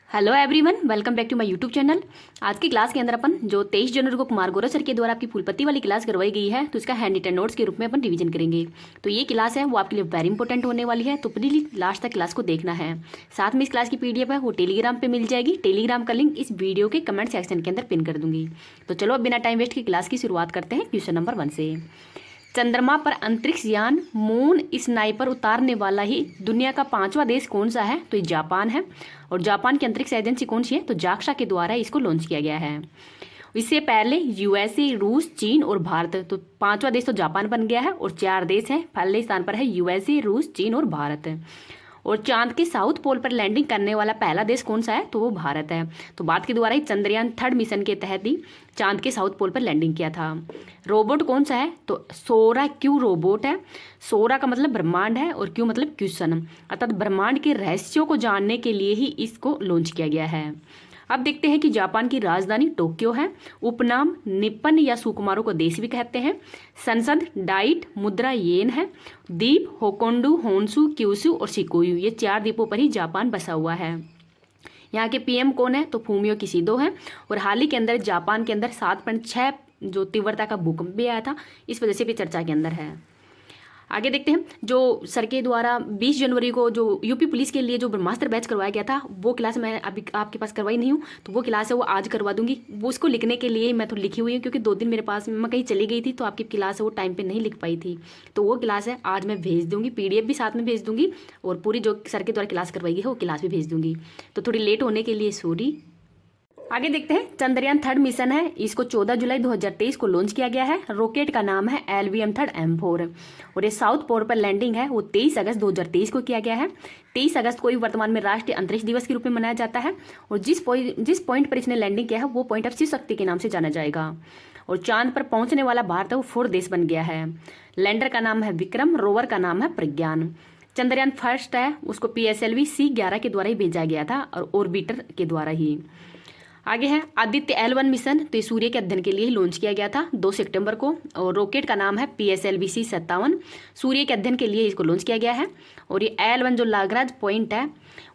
Hello everyone, welcome back to my YouTube channel. आज की class के अंदर अपन जो 23 जनवरी को कुमार गौरव सर के द्वारा आपकी फूलपत्ती वाली क्लास करवाई गई है, तो इसका हैंड रिटन नोट्स के रूप में अपन रिवीजन करेंगे। तो ये क्लास है वो आपके लिए वेरी इंपॉर्टेंट होने वाली है, तो प्लीज लास्ट तक क्लास को देखना है। साथ में इस क्लास की पीडीएफ है वो टेलीग्राम पर मिल जाएगी। टेलीग्राम का लिंक इस वीडियो के कमेंट सेक्शन के अंदर पिन कर दूंगी। तो चलो अब बिना टाइम वेस्ट की क्लास की शुरुआत करते हैं क्वेश्चन नंबर 1 से। चंद्रमा पर अंतरिक्ष यान मून स्नाइपर उतारने वाला ही दुनिया का 5वां देश कौन सा है? तो ये जापान है। और जापान की अंतरिक्ष एजेंसी कौन सी है? तो जाक्सा के द्वारा इसको लॉन्च किया गया है। इससे पहले यूएसए, रूस, चीन और भारत, तो 5वां देश तो जापान बन गया है और 4 देश हैं। पहले स्थान पर है यूएसए, रूस, चीन और भारत। और चांद के साउथ पोल पर लैंडिंग करने वाला पहला देश कौन सा है? तो वो भारत है। तो भारत के द्वारा ही चंद्रयान 3 मिशन के तहत ही चांद के साउथ पोल पर लैंडिंग किया था। रोबोट कौन सा है? तो सोरा क्यू रोबोट है। सोरा का मतलब ब्रह्मांड है और क्यू मतलब क्वेश्चन, अर्थात ब्रह्मांड के रहस्यों को जानने के लिए ही इसको लॉन्च किया गया है। अब देखते हैं कि जापान की राजधानी टोक्यो है। उपनाम निप्पन या सुकुमारों को देश भी कहते हैं। संसद डाइट मुद्रा येन है। द्वीप होकोंडू, होन्सू, क्यूशू और शिकोयू, ये 4 द्वीपों पर ही जापान बसा हुआ है। यहाँ के पीएम कौन है? तो फूमियो किशिदो है। और हाल ही के अंदर जापान के अंदर 7.6 जो तीव्रता का भूकंप भी आया था, इस वजह से भी चर्चा के अंदर है। आगे देखते हैं, जो सर के द्वारा 20 जनवरी को जो यूपी पुलिस के लिए जो ब्रह्मास्त्र बैच करवाया गया था, वो क्लास मैं अभी आपके पास करवाई नहीं हूँ, तो वो क्लास है वो आज करवा दूंगी। वो उसको लिखने के लिए मैं तो लिखी हुई हूँ, क्योंकि 2 दिन मेरे पास मैं कहीं चली गई थी, तो आपकी क्लास है वो टाइम पे नहीं लिख पाई थी। तो वो क्लास है आज मैं भेज दूंगी, पीडीएफ भी साथ में भेज दूंगी और पूरी जो सर के द्वारा क्लास करवाई गई है वो क्लास भी भेज दूंगी। तो थोड़ी लेट होने के लिए सॉरी। आगे देखते हैं, चंद्रयान 3 मिशन है, इसको 14 जुलाई 2023 को लॉन्च किया गया है। रॉकेट का नाम है LVM-3M4 और ये साउथ पोल पर लैंडिंग है वो 23 अगस्त 2023 को किया गया है। 23 अगस्त को ही वर्तमान में राष्ट्रीय अंतरिक्ष दिवस के रूप में मनाया जाता है। और जिस पॉइंट पर इसने लैंडिंग किया है वो पॉइंट अब शिव शक्ति के नाम से जाना जाएगा। और चांद पर पहुंचने वाला भारत है वो 4th देश बन गया है। लैंडर का नाम है विक्रम, रोवर का नाम है प्रज्ञान। चंद्रयान फर्स्ट है उसको PSLV C11 के द्वारा ही भेजा गया था और ऑर्बिटर के द्वारा ही। आगे है आदित्य L1 मिशन, तो ये सूर्य के अध्ययन के लिए ही लॉन्च किया गया था 2 सितंबर को। और रॉकेट का नाम है PSLV C57, सूर्य के अध्ययन के लिए इसको लॉन्च किया गया है। और ये L1 जो लागराज पॉइंट है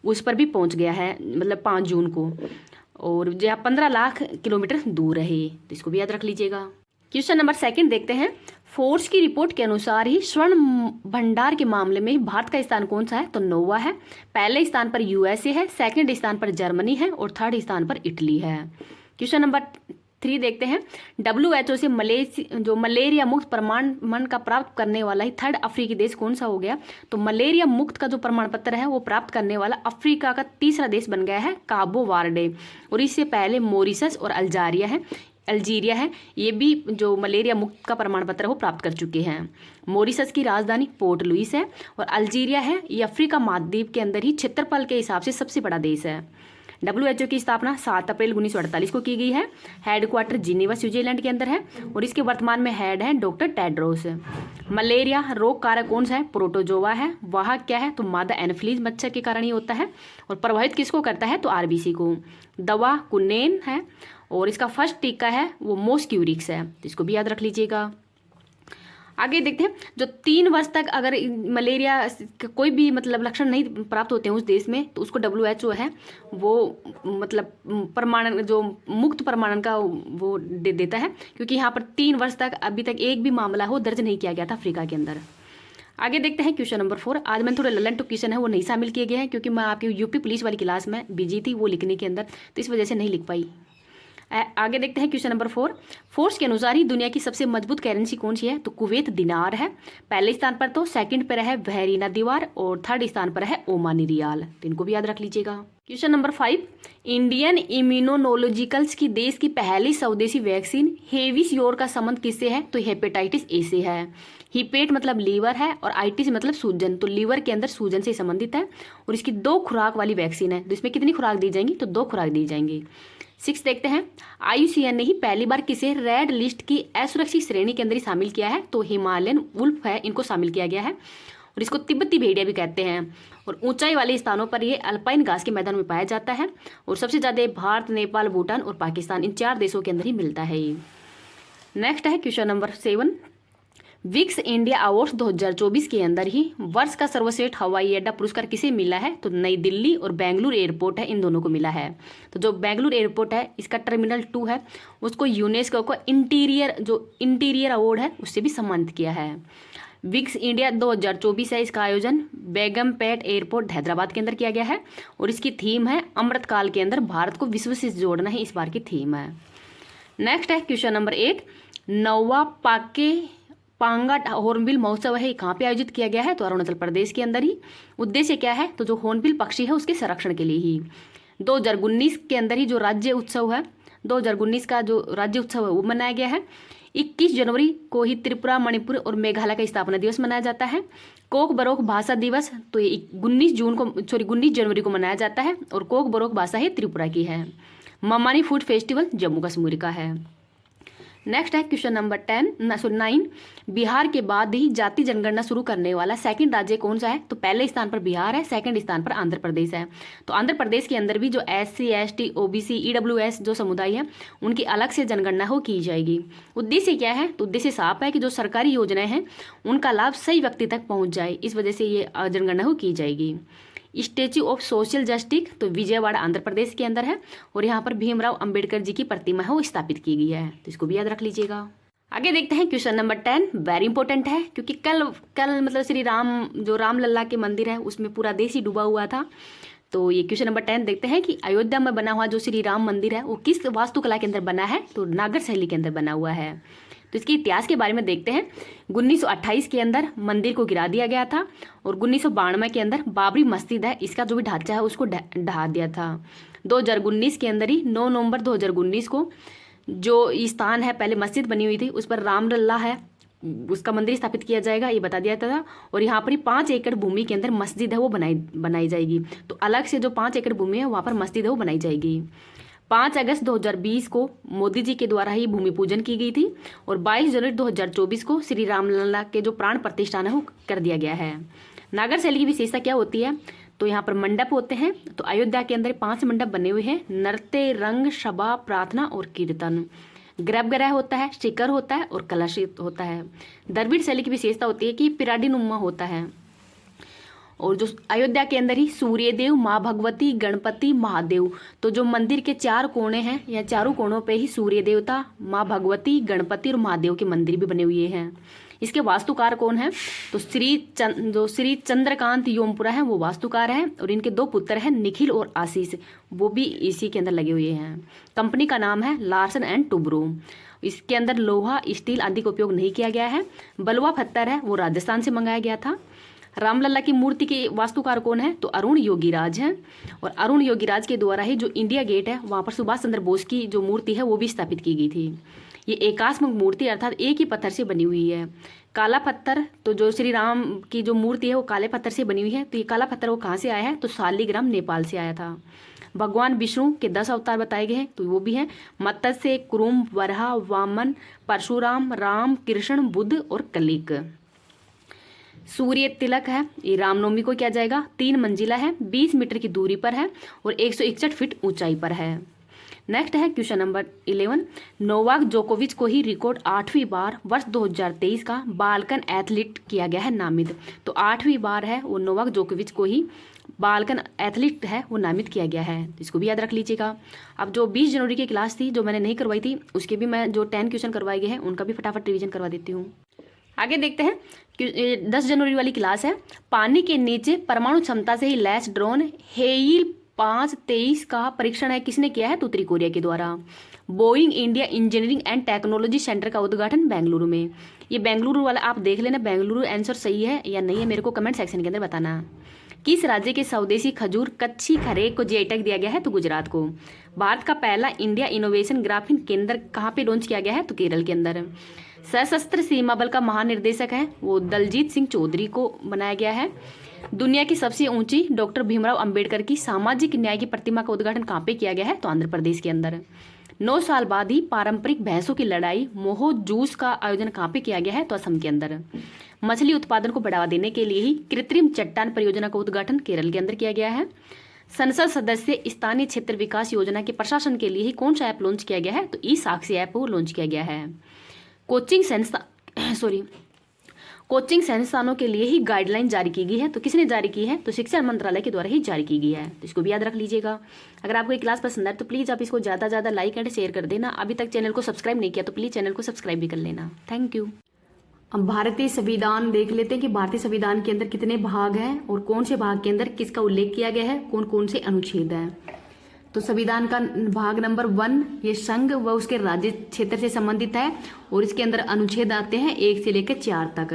उस पर भी पहुंच गया है, मतलब 5 जून को। और जो 15 लाख किलोमीटर दूर है, तो इसको भी याद रख लीजिएगा। क्वेश्चन नंबर 2 देखते हैं। फोर्स की रिपोर्ट के अनुसार ही स्वर्ण भंडार के मामले में भारत का स्थान कौन सा है? तो 9वां है। पहले स्थान पर यूएसए है, सेकंड स्थान पर जर्मनी है और 3rd स्थान पर इटली है। क्वेश्चन नंबर 3 देखते हैं। WHO से मलेरिया मुक्त प्रमाण का प्राप्त करने वाला ही 3rd अफ्रीकी देश कौन सा हो गया? तो मलेरिया मुक्त का जो प्रमाण पत्र है वो प्राप्त करने वाला अफ्रीका का 3रा देश बन गया है काबो वार्डे। और इससे पहले मॉरिशस और अल्जीरिया है, ये भी जो मलेरिया मुक्त का प्रमाण पत्र है वो प्राप्त कर चुके हैं। मॉरिशस की राजधानी पोर्ट लुइस है और अल्जीरिया है ये अफ्रीका महाद्वीप के अंदर ही क्षेत्रफल के हिसाब से सबसे बड़ा देश है। WHO की स्थापना 7 अप्रैल 1948 को की गई है। हेडक्वार्टर जिनेवा स्विट्जरलैंड के अंदर है और इसके वर्तमान में हेड है डॉक्टर टेड्रोस। मलेरिया रोग कारक कौन सा है? प्रोटोजोआ है। वाहक क्या है? तो मादा एनोफिलीज मच्छर के कारण ही होता है। और प्रभावित किसको करता है? तो RBC को। दवा कुनेन है और इसका फर्स्ट टीका है वो मोस्क्यूरिक्स है, तो इसको भी याद रख लीजिएगा। आगे देखते हैं, जो 3 वर्ष तक अगर मलेरिया कोई भी मतलब लक्षण नहीं प्राप्त होते हैं उस देश में, तो उसको WHO है वो मतलब प्रमाणन, जो मुक्त प्रमाणन का वो देता है, क्योंकि यहाँ पर 3 वर्ष तक अभी तक एक भी मामला हो दर्ज नहीं किया गया था अफ्रीका के अंदर। आगे देखते हैं क्वेश्चन नंबर 4। आज मैंने थोड़े ललन टू क्वेश्चन है वो नहीं शामिल किए गए हैं, क्योंकि मैं आपकी यूपी पुलिस वाली क्लास में बिजी थी वो लिखने के अंदर, तो इस वजह से नहीं लिख पाई। आगे देखते हैं क्वेश्चन नंबर 4। फोर्स के अनुसार ही दुनिया की सबसे मजबूत करेंसी कौन सी है? तो कुवैत दिनार है। पहले स्थान पर, तो सेकंड पर है बहरीना दीवार और 3rd स्थान पर है ओमानी रियाल, तो इनको भी याद रख लीजिएगा। Question number 5। इंडियन इम्यूनोलॉजिकल्स की देश की पहली स्वदेशी वैक्सीन हेविसियोर का संबंध किससे है? तो हेपेटाइटिस ए से है। हिपेट मतलब लीवर है और आइटिस मतलब सूजन, तो लीवर के अंदर सूजन से संबंधित है। और इसकी 2 खुराक वाली वैक्सीन है, तो इसमें कितनी खुराक दी जाएंगी? तो 2 खुराक दी जाएंगी। 6 देखते हैं। IUCN ने ही पहली बार किसे रेड लिस्ट की असुरक्षित श्रेणी के अंदर ही शामिल किया है? तो हिमालयन वुल्फ है, इनको शामिल किया गया है। और इसको तिब्बती भेड़िया भी कहते हैं। और ऊंचाई वाले स्थानों पर ये अल्पाइन घास के मैदान में पाया जाता है। और सबसे ज़्यादा भारत, नेपाल, भूटान और पाकिस्तान, इन 4 देशों के अंदर ही मिलता है ये। नेक्स्ट है क्वेश्चन नंबर 7। विक्स इंडिया अवार्ड्स 2024 के अंदर ही वर्ष का सर्वश्रेष्ठ हवाई अड्डा पुरस्कार किसे मिला है? तो नई दिल्ली और बेंगलुरु एयरपोर्ट है, इन दोनों को मिला है। तो जो बेंगलुरु एयरपोर्ट है, इसका टर्मिनल 2 है, उसको यूनेस्को को इंटीरियर अवार्ड है उससे भी सम्मानित किया है। विक्स इंडिया 2024 है, इसका आयोजन बेगमपेट एयरपोर्ट हैदराबाद के अंदर किया गया है और इसकी थीम है अमृतकाल के अंदर भारत को विश्व से जोड़ना ही इस बार की थीम है। नेक्स्ट है क्वेश्चन नंबर 8, नौवा पांगा हॉर्नबिल महोत्सव है, कहाँ पे आयोजित किया गया है? तो अरुणाचल प्रदेश के अंदर ही। उद्देश्य क्या है? तो जो हॉर्नबिल पक्षी है उसके संरक्षण के लिए ही। 2019 के अंदर ही जो राज्य उत्सव है, 2019 का जो राज्य उत्सव है वो मनाया गया है। 21 जनवरी को ही त्रिपुरा, मणिपुर और मेघालय का स्थापना दिवस मनाया जाता है। कोक बरोक भाषा दिवस तो ये 19 जनवरी को मनाया जाता है और कोक बरोक भाषा है त्रिपुरा की है। ममानी फूड फेस्टिवल जम्मू कश्मीर का है। नेक्स्ट है क्वेश्चन नंबर 9, बिहार के बाद ही जाति जनगणना शुरू करने वाला सेकंड राज्य कौन सा है? तो पहले स्थान पर बिहार है, सेकंड स्थान पर आंध्र प्रदेश है। तो आंध्र प्रदेश के अंदर भी जो SC ST OBC EWS जो समुदाय है उनकी अलग से जनगणना हो की जाएगी। उद्देश्य क्या है? तो उद्देश्य साफ है कि जो सरकारी योजनाएं हैं उनका लाभ सही व्यक्ति तक पहुँच जाए, इस वजह से ये जनगणना हो की जाएगी। स्टेच्यू ऑफ सोशल जस्टिस तो विजयवाड़ा आंध्र प्रदेश के अंदर है और यहाँ पर भीमराव अंबेडकर जी की प्रतिमा है वो स्थापित की गई है, तो इसको भी याद रख लीजिएगा। आगे देखते हैं क्वेश्चन नंबर 10, वेरी इंपॉर्टेंट है क्योंकि कल मतलब श्री राम जो रामलला के मंदिर है उसमें पूरा देश ही डूबा हुआ था। तो ये क्वेश्चन नंबर 10 देखते हैं कि अयोध्या में बना हुआ जो श्री राम मंदिर है वो किस वास्तुकला के अंदर बना है? तो नागर शैली के अंदर बना हुआ है। तो इसके इतिहास के बारे में देखते हैं। 1928 के अंदर मंदिर को गिरा दिया गया था और 1992 के अंदर बाबरी मस्जिद है इसका जो भी ढांचा है उसको ढहा दिया था। 2019 के अंदर ही 9 नवंबर 2019 को जो स्थान है पहले मस्जिद बनी हुई थी उस पर रामलला है उसका मंदिर स्थापित किया जाएगा, ये बता दिया था। और यहाँ पर ही 5 एकड़ भूमि के अंदर मस्जिद है वो बनाई जाएगी। तो अलग से जो 5 एकड़ भूमि है वहाँ पर मस्जिद है वो बनाई जाएगी। 5 अगस्त 2020 को मोदी जी के द्वारा ही भूमि पूजन की गई थी और 22 जनवरी 2024 को श्री रामलला के जो प्राण प्रतिष्ठान है वो कर दिया गया है। नागर शैली की विशेषता क्या होती है? तो यहाँ पर मंडप होते हैं। तो अयोध्या के अंदर 5 मंडप बने हुए हैं, नृत्य, रंग, सभा, प्रार्थना और कीर्तन। गर्भगृह होता है, शिखर होता है और कलश होता है। द्रविड़ शैली की विशेषता होती है कि पिराडिनुमा होता है। और जो अयोध्या के अंदर ही सूर्यदेव, माँ भगवती, गणपति, महादेव, तो जो मंदिर के 4 कोने हैं या चारों कोनों पे ही सूर्य देवता, माँ भगवती, गणपति और महादेव के मंदिर भी बने हुए हैं। इसके वास्तुकार कौन है? तो श्री चंद्रकांत योमपुरा है वो वास्तुकार है और इनके 2 पुत्र हैं निखिल और आशीष, वो भी इसी के अंदर लगे हुए हैं। कंपनी का नाम है लार्सन एंड टुब्रो। इसके अंदर लोहा, स्टील आदि का उपयोग नहीं किया गया है। बलुआ पत्थर है वो राजस्थान से मंगाया गया था। रामलला की मूर्ति के वास्तुकार कौन है? तो अरुण योगीराज है और अरुण योगीराज के द्वारा ही जो इंडिया गेट है वहाँ पर सुभाष चंद्र बोस की जो मूर्ति है वो भी स्थापित की गई थी। ये एकात्मक मूर्ति अर्थात एक ही पत्थर से बनी हुई है। काला पत्थर तो जो श्री राम की जो मूर्ति है वो काले पत्थर से बनी हुई है। तो ये काला पत्थर वो कहाँ से आया है? तो शालिग्राम नेपाल से आया था। भगवान विष्णु के 10 अवतार बताए गए हैं तो वो भी हैं मत्स्य, कुरुम, वराह, वामन, परशुराम, राम, कृष्ण, बुद्ध और कलिक। सूर्य तिलक है ये रामनवमी को किया जाएगा। 3 मंजिला है, 20 मीटर की दूरी पर है और 161 फीट ऊंचाई पर है। नेक्स्ट है क्वेश्चन नंबर 11, नोवाक जोकोविच को ही रिकॉर्ड 8वीं बार वर्ष 2023 का बालकन एथलीट किया गया है नामित। तो 8वीं बार है वो नोवाक जोकोविच को ही बालकन एथलीट है वो नामित किया गया है, तो इसको भी याद रख लीजिएगा। अब जो 20 जनवरी की क्लास थी जो मैंने नहीं करवाई थी उसके भी मैं जो 10 क्वेश्चन करवाए गए हैं उनका भी फटाफट रिविजन करवा देती हूँ। आगे देखते हैं कि 10 जनवरी वाली क्लास है, पानी के नीचे परमाणु क्षमता से ही लैस ड्रोन हेईल 523 का परीक्षण है किसने किया है? तो उत्तरी कोरिया के द्वारा। Boeing India engineering and technology centre का उद्घाटन बेंगलुरु में। ये बेंगलुरु वाला आप देख लेना, बेंगलुरु आंसर सही है या नहीं है मेरे को कमेंट सेक्शन के अंदर बताना। किस राज्य के स्वदेशी खजूर कच्ची खरेक को जीआई टैग दिया गया है? तो गुजरात को। भारत का पहला इंडिया इनोवेशन ग्राफीन केंद्र कहाँ पे लॉन्च किया गया है? तो केरल के अंदर। सशस्त्र सीमा बल का महानिर्देशक है वो दलजीत सिंह चौधरी को बनाया गया है। दुनिया की सबसे ऊंची डॉक्टर भीमराव अंबेडकर की सामाजिक न्याय की प्रतिमा का उद्घाटन कहाँ पे किया गया है? तो आंध्र प्रदेश के अंदर। 9 साल बाद ही पारंपरिक भैंसों की लड़ाई मोहो जूस का आयोजन कहाँ पे किया गया है? तो असम के अंदर। मछली उत्पादन को बढ़ावा देने के लिए ही कृत्रिम चट्टान परियोजना का उद्घाटन केरल के अंदर किया गया है। संसद सदस्य स्थानीय क्षेत्र विकास योजना के प्रशासन के लिए ही कौन सा ऐप लॉन्च किया गया है? तो ई साक्षी ऐप वो लॉन्च किया गया है। कोचिंग संस्था कोचिंग संस्थानों के लिए ही गाइडलाइन जारी की गई है। तो किसने जारी की है? तो शिक्षा मंत्रालय के द्वारा ही जारी की गई है। तो इसको भी याद रख लीजिएगा। अगर आपको ये क्लास पसंद आए तो प्लीज़ आप इसको ज़्यादा से ज़्यादा लाइक एंड शेयर कर देना। अभी तक चैनल को सब्सक्राइब नहीं किया तो प्लीज़ चैनल को सब्सक्राइब भी कर लेना। Thank you. अब भारतीय संविधान देख लेते हैं कि भारतीय संविधान के अंदर कितने भाग हैं और कौन से भाग के अंदर किसका उल्लेख किया गया है, कौन कौन से अनुच्छेद हैं। तो संविधान का भाग नंबर 1 ये संघ व उसके राज्य क्षेत्र से संबंधित है और इसके अंदर अनुच्छेद आते हैं 1 से लेकर 4 तक।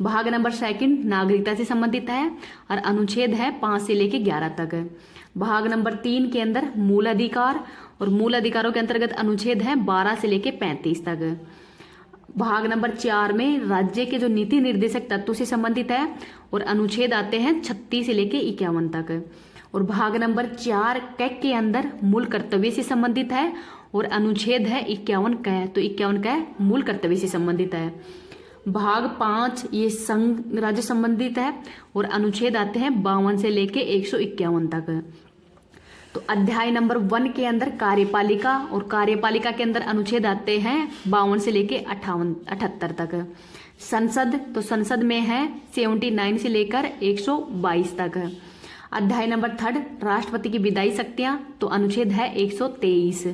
भाग नंबर 2 नागरिकता से संबंधित है और अनुच्छेद है 5 से लेकर 11 तक। भाग नंबर 3 के अंदर मूल अधिकार और मूल अधिकारों के अंतर्गत अनुच्छेद है 12 से लेकर 35 तक। भाग नंबर 4 में राज्य के जो नीति निर्देशक तत्वों से संबंधित है और अनुच्छेद आते हैं 36 से लेकर 51 तक। और भाग नंबर 4 के अंदर मूल कर्तव्य से संबंधित है और अनुच्छेद है 51 क। तो 51 क मूल कर्तव्य से संबंधित है। भाग 5 ये संघ राज्य संबंधित है और अनुच्छेद आते हैं 52 से लेके 151 तक। तो अध्याय नंबर 1 के अंदर कार्यपालिका और कार्यपालिका के अंदर अनुच्छेद आते हैं 52 से लेके 78 तक। संसद, तो संसद में है 79 से लेकर 122 तक। अध्याय नंबर 3 राष्ट्रपति की विधायी शक्तियां, तो अनुच्छेद है 123।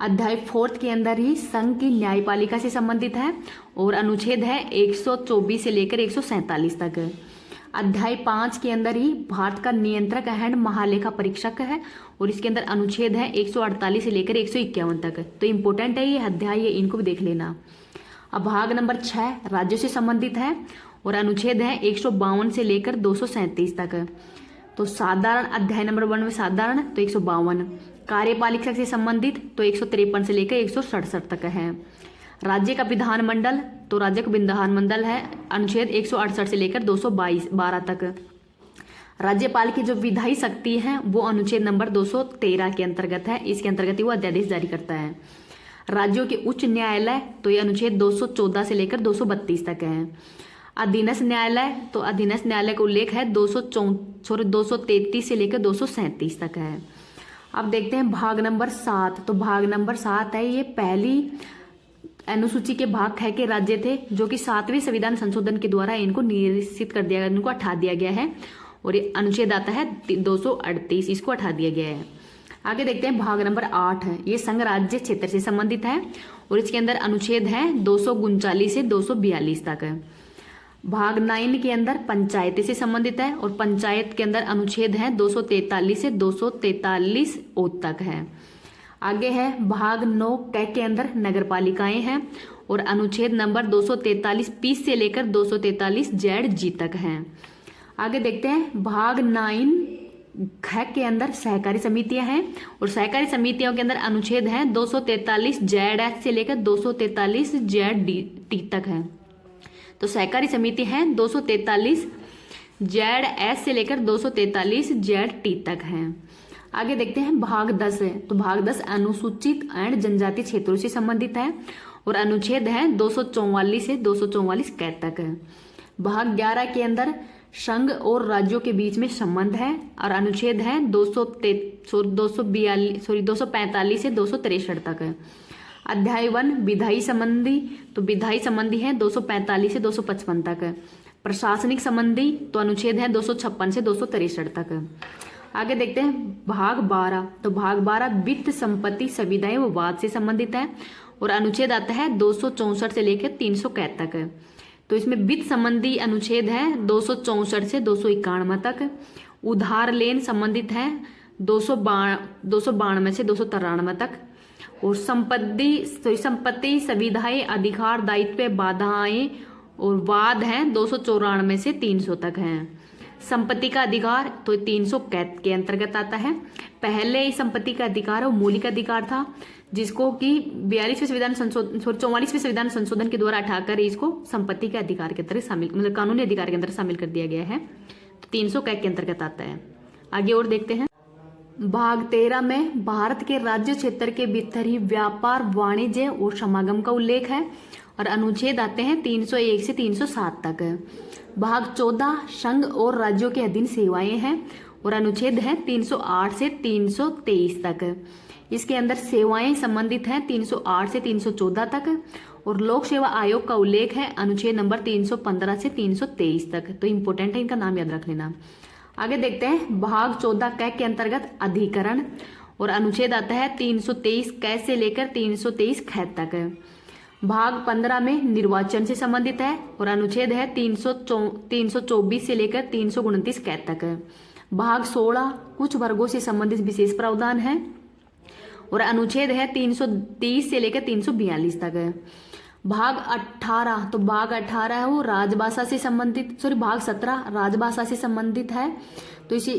अध्याय 4 के अंदर ही संघ की न्यायपालिका से संबंधित है और अनुच्छेद है 124 से लेकर 147 तक। अध्याय 5 के अंदर ही भारत का नियंत्रक एंड महालेखा परीक्षक है और इसके अंदर अनुच्छेद है 148 से लेकर 151 तक। तो इम्पोर्टेंट है ये अध्याय, ये इनको भी देख लेना। अब भाग नंबर 6 राज्यों से संबंधित है और अनुच्छेद है 152 से लेकर 237 तक। तो साधारण अध्याय नंबर 1 में साधारण तो 152, कार्यपालिका से संबंधित तो 153 से लेकर 167 तक है। राज्य का विधानमंडल, तो राज्य का विधानमंडल है अनुच्छेद 168 से लेकर 212 तक। राज्यपाल की जो विधायी शक्ति है वो अनुच्छेद नंबर 213 के अंतर्गत है, इसके अंतर्गत ही वो अध्यादेश जारी करता है। राज्यों के उच्च न्यायालय, तो ये अनुच्छेद 214 से लेकर 232 तक है। अधीनस्थ न्यायालय, तो अधीनस्थ न्यायालय का उल्लेख है 233 से लेकर 237 तक है। अब देखते हैं भाग नंबर 7। तो भाग नंबर 7 है ये पहली अनुसूची के भाग ख के राज्य थे जो कि 7वें संविधान संशोधन के द्वारा इनको निश्चित कर दिया गया, इनको हटा दिया गया है और ये अनुच्छेद आता है 238, इसको हटा दिया गया है। आगे देखते हैं भाग नंबर 8 है ये संघ राज्य क्षेत्र से संबंधित है और इसके अंदर अनुच्छेद है 239 से 242 तक। भाग 9 के अंदर पंचायत से संबंधित है और पंचायत के अंदर अनुच्छेद है 243 से 243 तक है। आगे है भाग 9 के अंदर नगर पालिकाएं हैं और अनुच्छेद नंबर 243 पी से लेकर 243 जेड जी तक हैं। आगे देखते हैं भाग 9 ख के अंदर सहकारी समितियां हैं और सहकारी समितियों के अंदर अनुच्छेद है 243 जेड एच से लेकर 243 जेड टी तक है। तो सहकारी समिति है 243 जेड एस से लेकर 243 जेड टी तक है। आगे देखते हैं भाग 10 है। तो भाग 10 अनुसूचित एंड जनजातीय क्षेत्रों से संबंधित है और अनुच्छेद है 244 से 244 कै तक है। भाग 11 के अंदर संघ और राज्यों के बीच में संबंध है और अनुच्छेद है 245 से 263 तक है। अध्याय 1 विधायी संबंधी, तो विधायी संबंधी है 245 से 255 तक है। प्रशासनिक संबंधी, तो अनुच्छेद है 256 से 263 तक है। आगे देखते हैं भाग 12। तो भाग 12 वित्त संपत्ति सुविधाएं व वाद से संबंधित है और अनुच्छेद आता है 264 से लेकर 300 कै तक है। तो इसमें वित्त संबंधी अनुच्छेद है 264 से 291 तक। उधार लेन संबंधित है 292 से 293 तक और संपत्ति सुविधाएं अधिकार दायित्व बाधाएं और वाद हैं 294 से 300 तक हैं। संपत्ति का अधिकार तो 300 के अंतर्गत आता है। पहले संपत्ति का अधिकार वो मौलिक अधिकार था जिसको कि 44वें संविधान संशोधन के द्वारा हटाकर इसको संपत्ति के अधिकार के अंतर्गत शामिल, मतलब कानूनी अधिकार के अंदर शामिल कर दिया गया है। तो 300 के अंतर्गत आता है। आगे और देखते हैं भाग 13 में भारत के राज्य क्षेत्र के भीतर ही व्यापार वाणिज्य और समागम का उल्लेख है और अनुच्छेद आते हैं 301 से 307 तक। भाग 14 संघ और राज्यों के अधीन सेवाएं हैं और अनुच्छेद है 308 से 323 तक। इसके अंदर सेवाएं संबंधित हैं 308 से 314 तक और लोक सेवा आयोग का उल्लेख है अनुच्छेद नंबर 315 से 323 तक। तो इम्पोर्टेंट है, इनका नाम याद रख लेना। आगे देखते हैं भाग 14 क के अंतर्गत अधिकरण, और अनुच्छेद आता है 323 क से लेकर 323 ख तक। भाग 15 में निर्वाचन से संबंधित है और अनुच्छेद है 324 से लेकर 329 क तक। भाग 16 कुछ वर्गों से संबंधित विशेष प्रावधान है और अनुच्छेद है 330 से लेकर 342 तक। भाग 18, तो भाग 18 है वो राजभाषा से संबंधित, भाग 17 राजभाषा से संबंधित है। तो इसी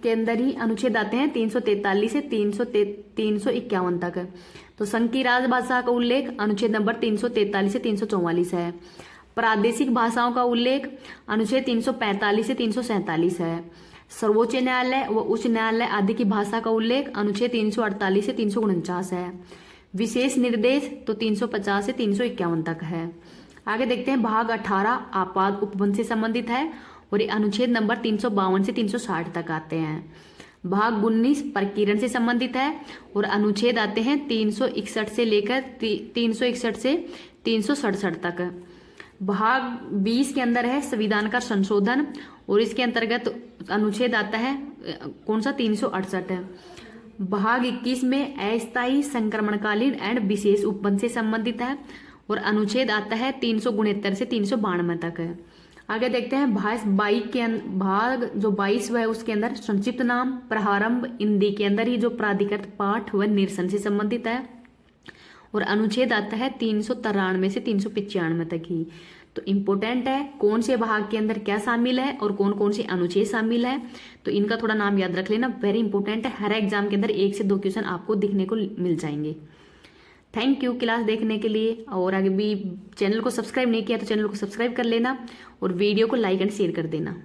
के अंदर ही अनुच्छेद आते हैं 343 से 351 तक। तो संघ की राजभाषा का उल्लेख अनुच्छेद नंबर 343 से 344 है। प्रादेशिक भाषाओं का उल्लेख अनुच्छेद 345 से 347 है। सर्वोच्च न्यायालय व उच्च न्यायालय आदि की भाषा का उल्लेख अनुच्छेद 348 से 349 है। विशेष निर्देश तो 350 से 351 तक है। आगे देखते हैं भाग 18 आपात उपबंध से संबंधित है और ये अनुच्छेद नंबर 352 से 360 तक आते हैं। भाग 19 प्रकीर्णन से संबंधित है और अनुच्छेद आते हैं 361 से लेकर 361 से 367 तक। भाग 20 के अंदर है संविधान का संशोधन और इसके अंतर्गत अनुच्छेद आता है कौन सा 368 है। भाग 21 में अस्थायी संक्रमणकालीन एंड विशेष उपबंध से संबंधित है और अनुच्छेद आता है 369 से 392 तक है। आगे देखते हैं भाग जो 22 है उसके अंदर संक्षिप्त नाम प्रारंभ हिंदी के अंदर ही जो प्राधिकृत पाठ व निरसन से संबंधित है और अनुच्छेद आता है 393 से 395 तक ही। तो इम्पोर्टेंट है कौन से भाग के अंदर क्या शामिल है और कौन कौन से अनुच्छेद शामिल है, तो इनका थोड़ा नाम याद रख लेना, वेरी इंपॉर्टेंट है। हर एग्जाम के अंदर 1 से 2 क्वेश्चन आपको दिखने को मिल जाएंगे। थैंक यू क्लास देखने के लिए, और आगे भी चैनल को सब्सक्राइब नहीं किया तो चैनल को सब्सक्राइब कर लेना और वीडियो को लाइक एंड शेयर कर देना।